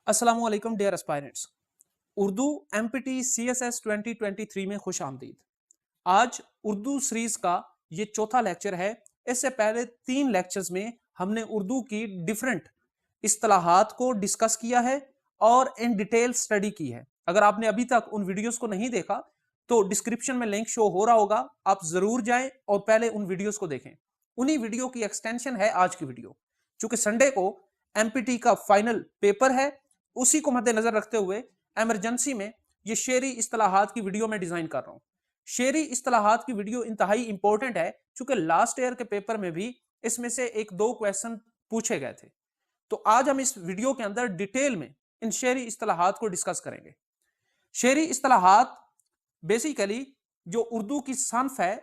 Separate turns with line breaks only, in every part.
अस्सलाम वालेकुम dear aspirants. Urdu MPT CSS 2023 में खुश आमदीद। आज उर्दू सीरीज का ये चौथा लेक्चर है। इससे पहले 3 लेक्चर्स में हमने उर्दू की डिफरेंट इस्तिलाहात को डिस्कस किया है और इन डिटेल स्टडी की है। अगर आपने अभी तक उन वीडियोस को नहीं देखा तो डिस्क्रिप्शन में लिंक शो हो रहा होगा, आप जरूर जाएं और पहले उन वीडियोस को देखें। उन्हीं वीडियो की एक्सटेंशन है आज की वीडियो। चूंकि संडे को एमपीटी का फाइनल पेपर है, उसी को मद्देनजर रखते हुए एमरजेंसी में ये शेरी इस्तिलाहात की वीडियो में डिजाइन कर रहा हूं। शेरी इस्तिलाहात की वीडियो इंतहाई इंपॉर्टेंट है, चूंकि लास्ट ईयर के पेपर में भी इसमें से 1-2 क्वेश्चन पूछे गए थे। तो आज हम इस वीडियो के अंदर डिटेल में इन शेरी इस्तिलाहात को डिस्कस करेंगे। शेरी इस्तिलाहात बेसिकली जो उर्दू की सनफ है,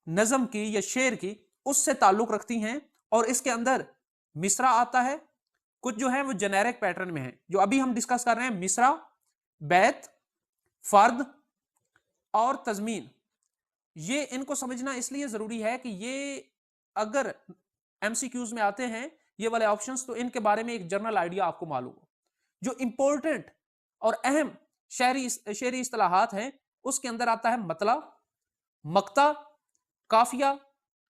नज़म की या शेर की, उससे ताल्लुक रखती हैं और इसके अंदर मिसरा आता है। कुछ जो है वो जेनेरिक पैटर्न में है, जो अभी हम डिस्कस कर रहे हैं मिसरा, बैत, फर्द और तजमीन। ये इनको समझना इसलिए जरूरी है कि ये अगर एमसीक्यूज में आते हैं ये वाले ऑप्शंस, तो इनके बारे में एक जनरल आइडिया आपको मालूम हो। जो इंपॉर्टेंट और अहम शेरी इस्तिलाहात हैं उसके अंदर आता है मतला, मक्ता, काफिया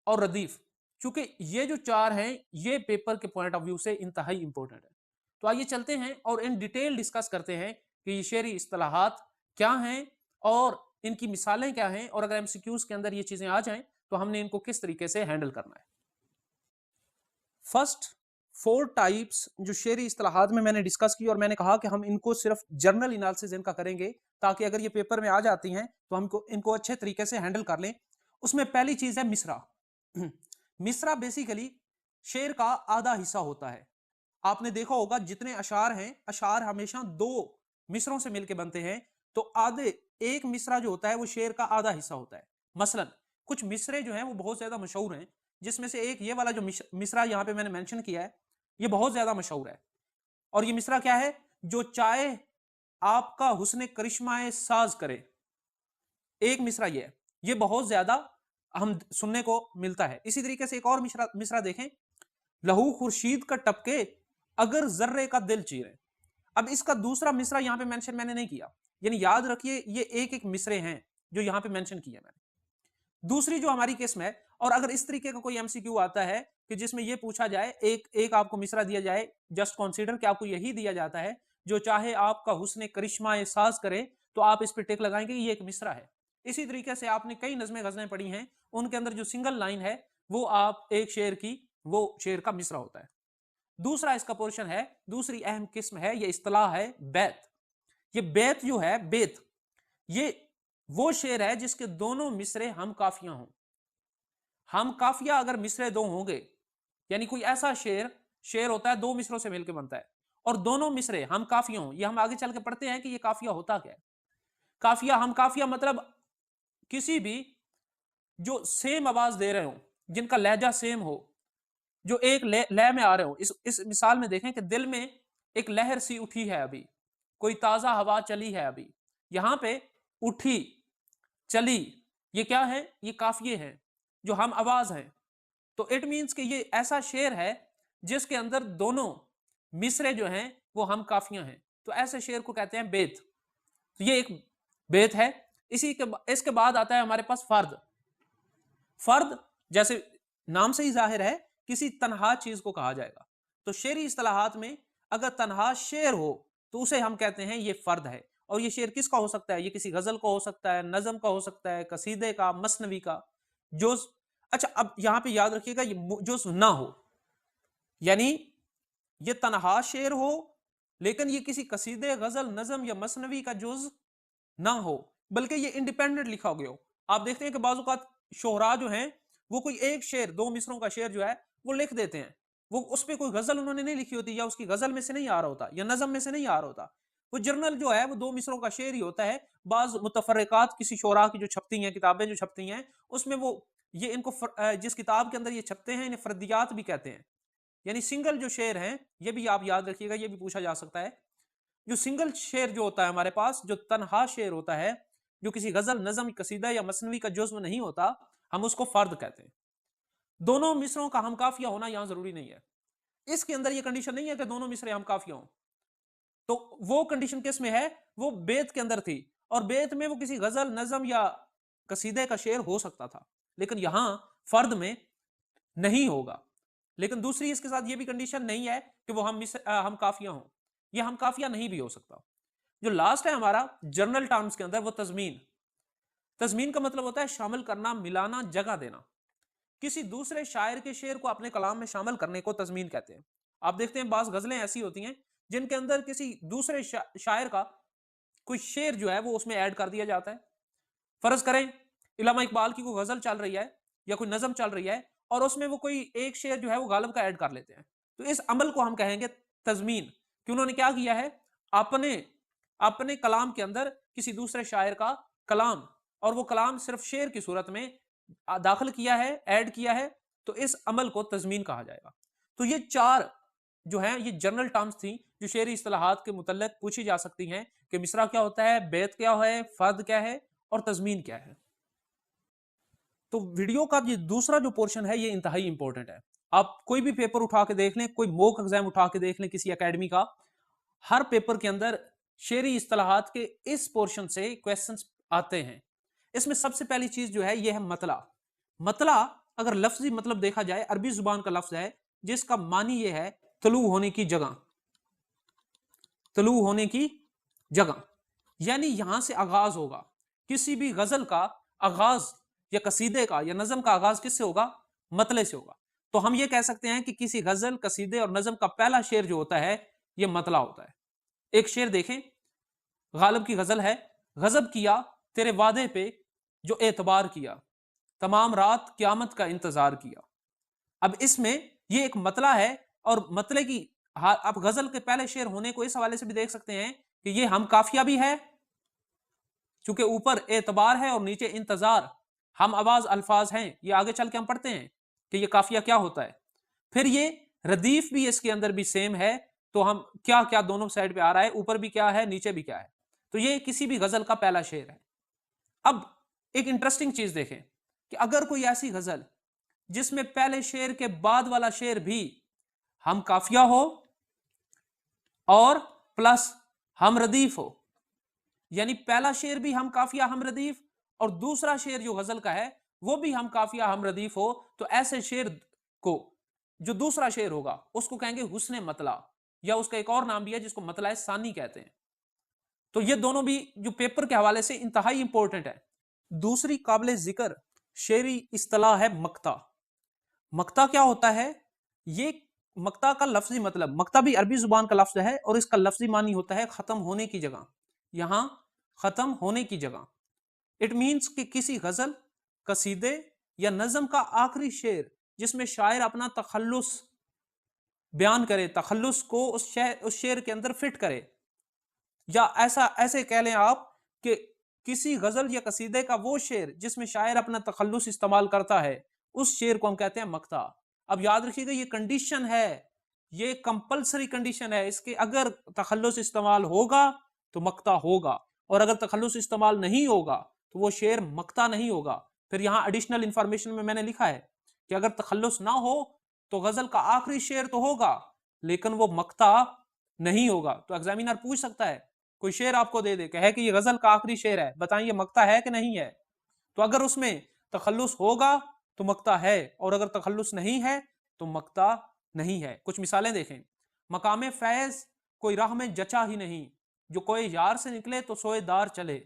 और रदीफ। क्योंकि ये जो 4 हैं ये पेपर के पॉइंट ऑफ व्यू से इंतहाई इंपॉर्टेंट है। तो आइए चलते हैं और इन डिटेल डिस्कस करते हैं कि ये शेरी इस्तिलाहात क्या हैं और इनकी मिसालें क्या हैं, और अगर एमसीक्यूज के अंदर ये चीजें आ जाएं तो हमने इनको किस तरीके से हैंडल करना है। फर्स्ट 4 टाइप्स जो शेरी इस्तिलाहात में मैंने डिस्कस की, और मैंने कहा कि हम इनको सिर्फ जर्नल एनालिसिस इनका करेंगे ताकि अगर ये पेपर में आ जाती हैं तो हमको इनको अच्छे तरीके से हैंडल कर लें। उसमें पहली चीज है मिसरा। मिसरा बेसिकली शेर का आधा हिस्सा होता है। आपने देखा होगा जितने अशार हैं, अशार हमेशा 2 मिसरों से मिलकर बनते हैं, तो आधे एक मिसरा जो होता है वो शेर का आधा हिस्सा होता है। मसलन कुछ मिसरे जो हैं वो बहुत ज्यादा मशहूर हैं, जिसमें से एक ये वाला जो मिसरा यहां पे मैंने मेंशन किया है ये बहुत ज्यादा मशहूर है। और ये मिसरा क्या है? जो चाहे आपका हुस्न करिश्माए साज करे। एक मिसरा ये है, ये बहुत ज्यादा हम सुनने को मिलता है। इसी तरीके से एक और मिसरा देखें, लहू खुर्शीद का टपके अगर जर्रे का दिल चीरे। अब इसका दूसरा मिसरा यहां पे मेंशन मैंने नहीं किया, यानी याद रखिए ये एक एक मिसरे हैं जो यहां पे मेंशन किए मैंने। दूसरी जो हमारी किस्म है, और अगर इस तरीके का कोई एमसीक्यू आता है कि जिसमें यह पूछा जाए, एक एक आपको मिसरा दिया जाए, जस्ट कंसीडर कि आपको यही दिया जाता है, जो चाहे आपका हुस्न करिश्मा एहसास करे, तो आप इस पे टिक लगाएंगे ये एक मिसरा है। इसी तरीके से आपने कई नज़में गज़लें पढ़ी हैं, उनके अंदर जो सिंगल लाइन है वो आप एक शेर की, वो शेर का मिसरा होता है। दूसरा इसका पोर्शन है, दूसरी अहम किस्म है, ये इस्तिलाह है बैत। ये बैत जो है, बैत ये वो शेर है जिसके दोनों मिसरे हम काफिया हों। हम काफिया अगर मिसरे 2 होंगे, यानी कोई ऐसा शेर शेर होता है 2 मिसरों से मिलकर बनता है और दोनों मिसरे हम काफिया हों। ये हम आगे चल के पढ़ते हैं कि ये काफिया होता क्या है। काफिया, हम काफिया मतलब किसी भी जो सेम आवाज दे रहे हो, जिनका लहजा सेम हो, जो एक लय में आ रहे हो। इस मिसाल में देखें कि दिल में एक लहर सी उठी है, अभी कोई ताजा हवा चली है, अभी यहां पे उठी, चली, ये क्या है? ये काफिये हैं जो हम आवाज हैं। तो इट मींस कि ये ऐसा शेर है जिसके अंदर दोनों मिसरे जो हैं वो हम काफियां हैं। तो ऐसे शेर को कहते हैं बेत। तो ये एक बेत है। इसके बाद आता है हमारे पास फर्द। फर्द जैसे नाम से ही जाहिर है, किसी तनहा चीज को कहा जाएगा। तो शेरी इस्तिलाहात में अगर तनहा शेर हो तो उसे हम कहते हैं ये फर्द है। और ये शेर किसका हो सकता है? ये किसी गजल का हो सकता है, नज़म का हो सकता है, कसीदे का, मसनवी का, जुज। अच्छा, अब यहां पे याद रखिएगा ये जुज ना हो, यानी ये तनहा शेर हो लेकिन ये किसी कसीदे, गजल, नज़म या मसनवी का जुज ना हो, बल्कि ये इंडिपेंडेंट लिखा गया हो। आप देखते हैं कि बाज़ औक़ात शोहरा जो हैं वो कोई एक शेर, 2 मिसरों का शेर जो है वो लिख देते हैं, वो उस पे कोई गजल उन्होंने नहीं लिखी होती, या उसकी गजल में से नहीं आ रहा होता, या नज़म में से नहीं आ रहा होता। वो जर्नल जो है वो 2 मिसरों का शेर ही होता है। बाज़ मुतफ़र्रिक़ात किसी शोहरा की जो छपती हैं, किताबें जो छपती हैं, उसमें वो ये इनको जिस किताब के अंदर ये छपते हैं इन्हें फ़र्दियात भी कहते हैं। यानी सिंगल जो शेर हैं, ये भी आप याद रखिएगा, ये भी पूछा जा सकता है। जो सिंगल शेर जो होता है हमारे पास, जो तन्हा शेर होता है, जो किसी गजल, नज़म, कसीदा या मसनवी का जुज़्व नहीं होता, हम उसको फर्द कहते हैं। दोनों मिसरों का हम काफिया होना यहां जरूरी नहीं है। इसके अंदर ये कंडीशन नहीं है कि दोनों मिसरे हम काफिया हों। तो वो कंडीशन किस में है? वो बेत के अंदर थी, और बेत में वो किसी गजल, नज्म या कसीदे का शेर हो सकता था, लेकिन यहां फर्द में नहीं होगा। लेकिन दूसरी इसके साथ ये भी कंडीशन नहीं है कि वो हम काफिया हों, ये हम काफिया नहीं भी हो सकता। जो लास्ट है हमारा जर्नल टर्म्स के अंदर, वो तजमीन। तजमीन का मतलब होता है शामिल करना, मिलाना, जगह देना। किसी दूसरे शायर के शेर को अपने कलाम में शामिल करने को तजमीन कहते हैं। आप देखते हैं बाज गजलें ऐसी होती हैं जिनके अंदर किसी दूसरे शायर का कोई शेर जो है वो उसमें ऐड कर दिया जाता है। फर्ज करें इलामा इकबाल की कोई गजल चल रही है या कोई नज़म चल रही है, और उसमें वो कोई एक शेर जो है वो गालिब का ऐड कर लेते हैं, तो इस अमल को हम कहेंगे तजमीन, कि उन्होंने क्या किया है, अपने अपने कलाम के अंदर किसी दूसरे शायर का कलाम, और वो कलाम सिर्फ शेर की सूरत में दाखिल किया है, ऐड किया है, तो इस अमल को तजमीन कहा जाएगा। तो ये चार जो है ये जनरल टर्म्स थी जो शेरी इस्तिलाहात के मुतल्लिक पूछी जा सकती हैं, कि मिसरा क्या होता है, बैत क्या है, फर्द क्या है, और तजमीन क्या है। तो वीडियो का ये दूसरा जो पोर्शन है ये इंतहाई इंपॉर्टेंट है। आप कोई भी पेपर उठा के देख लें, कोई मॉक एग्जाम उठा के देख लें किसी एकेडमी का, हर पेपर के अंदर शेरी इस्तिलाहात के इस पोर्शन से क्वेश्चंस आते हैं। इसमें सबसे पहली चीज जो है ये है मतला। मतला अगर लफ्जी मतलब देखा जाए, अरबी जुबान का लफ्ज है जिसका मानी ये है तलू होने की जगह, तलू होने की जगह, यानी यहां से आगाज होगा। किसी भी गजल का आगाज या कसीदे का या नजम का आगाज किससे होगा? मतले से होगा। तो हम ये कह सकते हैं कि किसी गजल, कसीदे और नजम का पहला शेर जो होता है ये मतला होता है। एक शेर देखें, गालिब की गजल है, गजब किया तेरे वादे पे जो एतबार किया, तमाम रात क्यामत का इंतजार किया। अब इसमें ये एक मतला है, और मतले की आप गजल के पहले शेर होने को इस हवाले से भी देख सकते हैं कि ये हम काफिया भी है, चूंकि ऊपर एतबार है और नीचे इंतजार, हम आवाज अल्फाज हैं। ये आगे चल के हम पढ़ते हैं कि ये काफिया क्या होता है। फिर ये रदीफ भी इसके अंदर भी सेम है, तो हम क्या क्या दोनों साइड पे आ रहा है, ऊपर भी क्या है, नीचे भी क्या है। तो ये किसी भी गजल का पहला शेर है। अब एक इंटरेस्टिंग चीज देखें कि अगर कोई ऐसी गजल जिसमें पहले शेर के बाद वाला शेर भी हम काफिया हो और प्लस हम रदीफ हो, यानी पहला शेर भी हम काफिया हम रदीफ और दूसरा शेर जो गजल का है वो भी हम काफिया हम रदीफ हो, तो ऐसे शेर को जो दूसरा शेर होगा उसको कहेंगे हुस्ने मतला, या उसका एक और नाम भी है जिसको मतला सानी कहते हैं। तो ये दोनों भी जो पेपर के हवाले से इंतहाई इंपॉर्टेंट है। दूसरी काबिल जिक्र शेरी इस्तिलाह है मक्ता। मक्ता क्या होता है? ये मक्ता का लफ्जी मतलब, मक्ता भी अरबी जुबान का लफ्ज है और इसका लफ्जी मानी होता है खत्म होने की जगह, यहां खत्म होने की जगह। इट मीन्स कि किसी गजल, कसीदे या नज्म का आखिरी शेर जिसमें शायर अपना तखल्लुस बयान करे, तखल्लुस को उस शेर के अंदर फिट करे, या ऐसे कह लें आप कि किसी गजल या कसीदे का वो शेर जिसमें शायर अपना तखल्लुस इस्तेमाल करता है, उस शेर को हम कहते हैं मक्ता। अब याद रखिएगा ये कंडीशन है, ये कंपलसरी कंडीशन है, इसके अगर तखल्लुस इस्तेमाल होगा तो मक्ता होगा, और अगर तखल्लुस इस्तेमाल नहीं होगा तो वो शेर मक्ता नहीं होगा। फिर यहाँ एडिशनल इंफॉर्मेशन में मैंने लिखा है कि अगर तखल्लुस ना हो तो गजल का आखिरी शेर तो होगा लेकिन वो मक्ता नहीं होगा। तो एग्जामिनर पूछ सकता है, कोई शेर आपको दे दे, कहे कि ये गजल का आखिरी शेर है, बताइए मक्ता है कि नहीं है। तो अगर उसमें तखल्लुस होगा तो मक्ता है, और अगर तखल्लुस नहीं है तो मक्ता नहीं है। कुछ मिसालें देखें। मकामे फैज कोई राह में जचा ही नहीं, जो कोई यार से निकले तो सोएदार चले।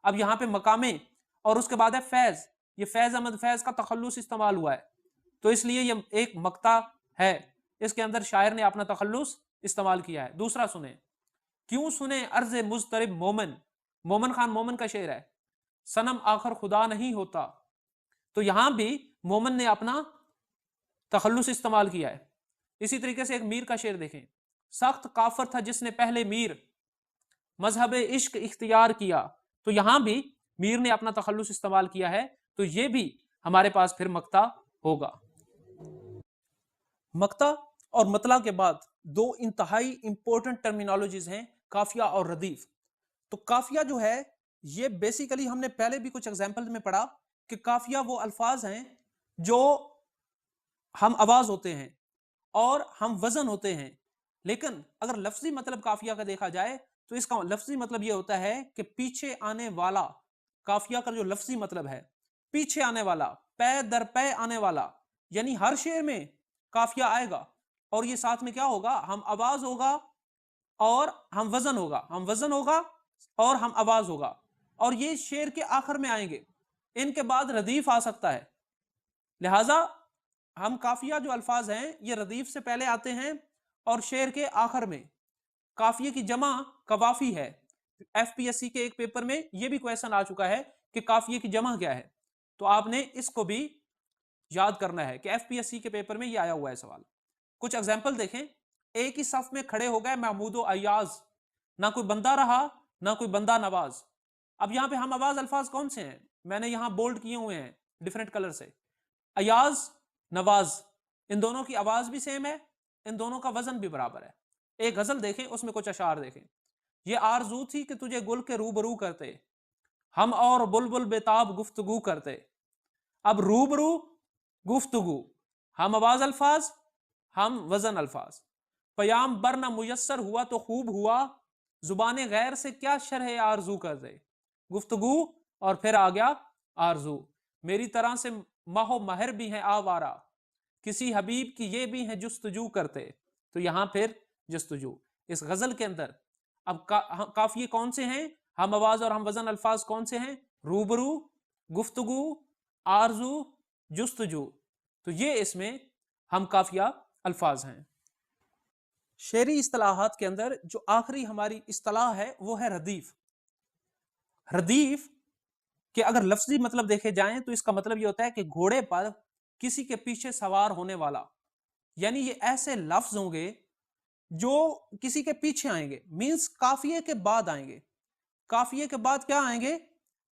अब यहाँ पे मकामे और उसके बाद है फैज, ये फैज अहमद फैज का तखल्लुस इस्तेमाल हुआ है, तो इसलिए ये एक मक्ता है, इसके अंदर शायर ने अपना तखल्लुस इस्तेमाल किया है। दूसरा सुने, क्यों सुने अर्ज मुजतरिब मोमन, मोमन खान मोमन का शेर है, सनम आखिर खुदा नहीं होता। तो यहां भी मोमन ने अपना तखल्लुस इस्तेमाल किया है। इसी तरीके से एक मीर का शेर देखें, सख्त काफर था जिसने पहले मीर मजहब इश्क इख्तियार किया। तो यहां भी मीर ने अपना तखल्लुस इस्तेमाल किया है, तो ये भी हमारे पास फिर मक्ता होगा। मक्ता और मतला के बाद दो इंतहाई इंपॉर्टेंट टर्मिनोलॉजीज हैं, काफिया और रदीफ। तो काफिया जो है ये बेसिकली हमने पहले भी कुछ एग्जांपल में पढ़ा कि काफिया वो अल्फाज हैं जो हम आवाज होते हैं और हम वजन होते हैं, लेकिन अगर लफ्जी मतलब काफिया का देखा जाए तो इसका लफ्जी मतलब ये होता है कि पीछे आने वाला, काफिया का जो लफ्जी मतलब है पीछे आने वाला, पै दर पै आने वाला, यानी हर शेर में काफिया आएगा और ये साथ में क्या होगा, हम आवाज होगा और हम वजन होगा, हम वजन होगा और हम आवाज होगा, और ये शेर के आखिर में आएंगे, इनके बाद रदीफ आ सकता है। लिहाजा हम काफिया जो अल्फाज हैं ये रदीफ से पहले आते हैं और शेर के आखिर में। काफिये की जमा कवाफी है। एफपीएससी के एक पेपर में ये भी क्वेश्चन आ चुका है कि काफिये की जमा क्या है, तो आपने इसको भी याद करना है कि एफपीएससी के पेपर में ये आया हुआ है सवाल। कुछ एग्जाम्पल देखें, एक ही सफ में खड़े हो गए महमूद व अयाज, ना कोई बंदा रहा ना कोई बंदा नवाज। अब यहां पे हम आवाज अल्फाज कौन से हैं, मैंने यहां बोल्ड किए हुए हैं डिफरेंट कलर से, अयाज नवाज, इन दोनों की आवाज भी सेम है, इन दोनों का वजन भी बराबर है। एक गजल देखें, उसमें कुछ अशार देखें, ये आरजू थी कि तुझे गुल के रूबरू करते, हम और बुलबुल बेताब गुफ्तगू करते। अब रूबरू गुफ्तगू, हम आवाज अल्फाज हम वजन अल्फाज, पयाम बर न मुयस्सर हुआ तो खूब हुआ, जुबान गैर से क्या शरह आरजू कर दे, गुफ्तगू और फिर आ गया आरजू। मेरी तरह से माहो महर भी हैं आवारा, किसी हबीब की ये भी हैं जुस्तजू करते। तो यहां फिर जुस्तजू इस गजल के अंदर। अब काफिये कौन से हैं, हम आवाज और हम वजन अल्फाज कौन से हैं, रूबरू, गुफ्तगू, आरजू, जुस्तजू। तो ये इसमें हम काफिया अल्फाज हैं। शेरी इस्तिलाहात के अंदर जो आखिरी हमारी इस्तिलाह है वो है रदीफ। रदीफ के अगर लफ्जी मतलब देखे जाएं तो इसका मतलब ये होता है कि घोड़े पर किसी के पीछे सवार होने वाला, यानी ये ऐसे लफ्ज होंगे जो किसी के पीछे आएंगे, मींस काफिये के बाद आएंगे। काफिये के बाद क्या आएंगे,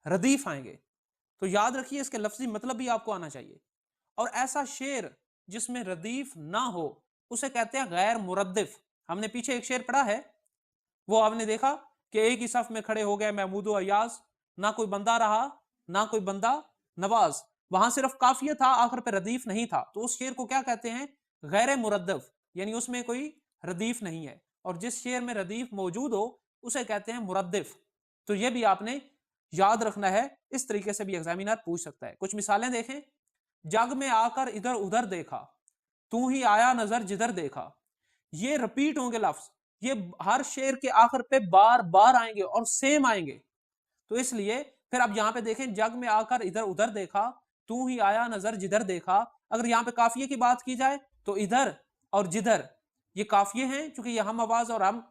रदीफ आएंगे। तो याद रखिए इसके लफ्जी मतलब भी आपको आना चाहिए। और ऐसा शेर जिसमें रदीफ ना हो उसे कहते हैं गैर मुरद्दिफ। हमने पीछे एक शेर पढ़ा है, वो आपने देखा कि एक ही सफ में खड़े हो गए महमूद अयाज, ना कोई बंदा रहा ना कोई बंदा नवाज, वहां सिर्फ काफिया था, आखिर पे रदीफ नहीं था। तो उस शेर को क्या कहते हैं, गैर मुरद्दफ, यानी उसमें कोई रदीफ नहीं है। और जिस शेर में रदीफ मौजूद हो उसे कहते हैं मुरद्दिफ। तो ये भी आपने याद रखना है, इस तरीके से भी एग्जामिनर पूछ सकता है। कुछ मिसालें देखें, जग में आकर इधर उधर देखा, तू ही आया नजर जिधर देखा। ये रिपीट होंगे लफ्ज, ये हर शेर के आखिर पे बार बार आएंगे और सेम आएंगे। तो इसलिए फिर अब यहां पे देखें, जग में आकर इधर उधर देखा, तू ही आया नजर जिधर देखा। अगर यहां पे काफिये की बात की जाए तो इधर और जिधर ये काफिये हैं, चूंकि ये हम आवाज और हम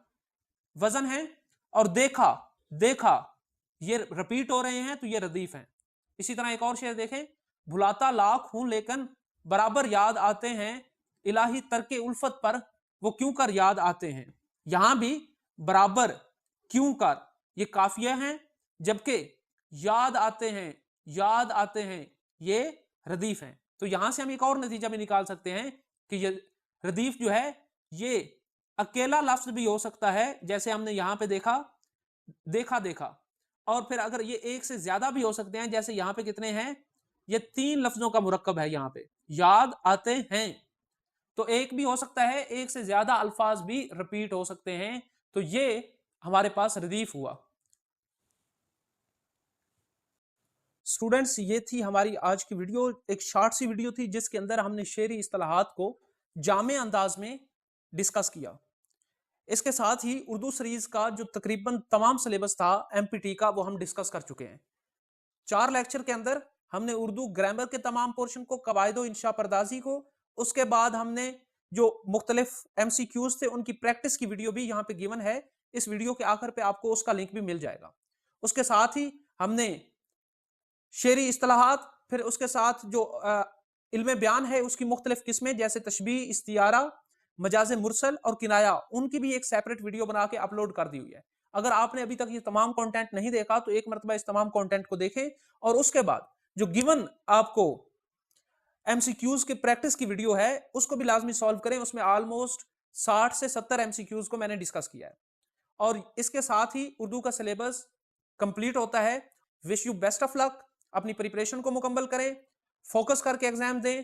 वजन है, और देखा देखा ये रिपीट हो रहे हैं तो ये रदीफ हैं। इसी तरह एक और शेर देखें, भुलाता लाख हूं लेकिन बराबर याद आते हैं, इलाही तरके उल्फत पर वो क्यों कर याद आते हैं। यहां भी बराबर क्यों कर ये काफिया हैं, जबकि याद आते हैं, याद आते हैं ये रदीफ हैं। तो यहां से हम एक और नतीजा भी निकाल सकते हैं कि ये रदीफ जो है ये अकेला लफ्ज भी हो सकता है, जैसे हमने यहां पे देखा देखा देखा, और फिर अगर ये एक से ज्यादा भी हो सकते हैं, जैसे यहां पे कितने हैं, ये 3 लफ्जों का मुरक्कब है, यहां पे याद आते हैं। तो एक भी हो सकता है, एक से ज्यादा अल्फाज भी रिपीट हो सकते हैं। तो ये हमारे पास रदीफ हुआ। स्टूडेंट्स, ये थी हमारी आज की वीडियो, एक शॉर्ट सी वीडियो थी जिसके अंदर हमने शेरी इस्तिलाहात को जामे अंदाज में डिस्कस किया। इसके साथ ही उर्दू सीरीज का जो तकरीबन तमाम सिलेबस था एमपीटी का, वो हम डिस्कस कर चुके हैं। 4 लेक्चर के अंदर हमने उर्दू ग्रामर के तमाम पोर्शन को, कवायदो इंशा परदाजी को, उसके बाद हमने जो मुख्तलिफ एमसीक्यूज थे उनकी प्रैक्टिस की वीडियो भी यहाँ पे गिवन है। इस वीडियो के आखिर पे आपको उसका लिंक भी मिल जाएगा। उसके साथ ही हमने शेरी इस्तिलाहात, फिर उसके साथ जो इल्म बयान है उसकी मुख्तलिफ किस्में, जैसे तशबीह, इस्तियारा, मजाज मुरसल और किनाया, उनकी भी एक सेपरेट वीडियो बना के अपलोड कर दी हुई है। अगर आपने अभी तक ये तमाम कंटेंट नहीं देखा तो एक मरतबा इस तमाम कंटेंट को देखें, और उसके बाद जो गिवन आपको एमसीक्यूज के प्रैक्टिस की वीडियो है उसको भी लाजमी सॉल्व करें। उसमें ऑलमोस्ट 60 से 70 एमसीक्यूज को मैंने डिस्कस किया है। और इसके साथ ही उर्दू का सिलेबस कंप्लीट होता है। Wish you best of luck, अपनी प्रिपरेशन को मुकम्मल करें, फोकस करके एग्जाम दें।